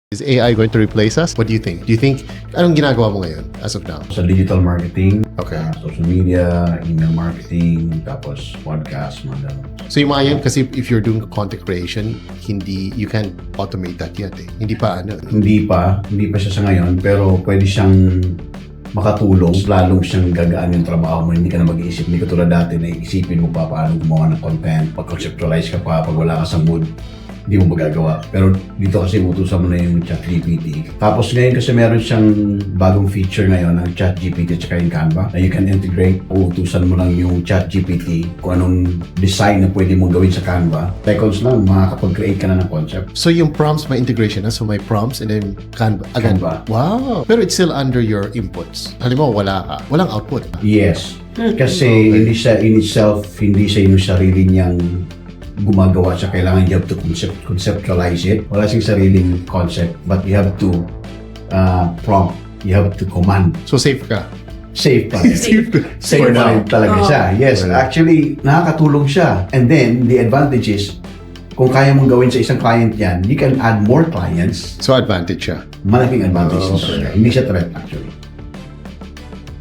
Is AI going to replace us? What do you think? Do you think, anong ginagawa mo ngayon as of now? Sa digital marketing, Okay. social media, email marketing, tapos podcast, mga ganun. So yung mga yun, kasi if you're doing content creation, you can't automate that yet eh. Hindi pa ano. Hindi pa siya sa ngayon, pero pwede siyang makatulong, lalong siyang gagaan yung trabaho mo, hindi ka na mag-iisip, hindi ka tulad dati na iisipin mo pa paano gumawa ng content, pag-conceptualize ka pa, pag wala ka sa mood, hindi mo magagawa. Pero dito kasi utusan mo na yung ChatGPT. Tapos ngayon kasi meron siyang bagong feature ngayon ng ChatGPT at saka yung Canva na you can integrate. Utusan mo lang yung ChatGPT kung anong design na pwede mong gawin sa Canva. Seconds lang, makakapag-create ka na ng concept. So yung prompts, may integration na. So may prompts and then Canva. Again, Canva. Wow! Pero it's still under your inputs. Halimbawa, walang output. Yes. Kasi hindi siya in itself, hindi siya yung sarili niyang gumagawa siya. Kailangan you have to conceptualize it. Wala siyang sariling concept, but you have to prompt. You have to command. So safe ka. Safe pa rin. Safe pa rin talaga siya. Yes, actually, nakakatulong siya. And then, the advantage is, kung kaya mong gawin sa isang client yan, you can add more clients. So advantage siya. Malaking advantage Oh, siya. Hindi siya threat actually.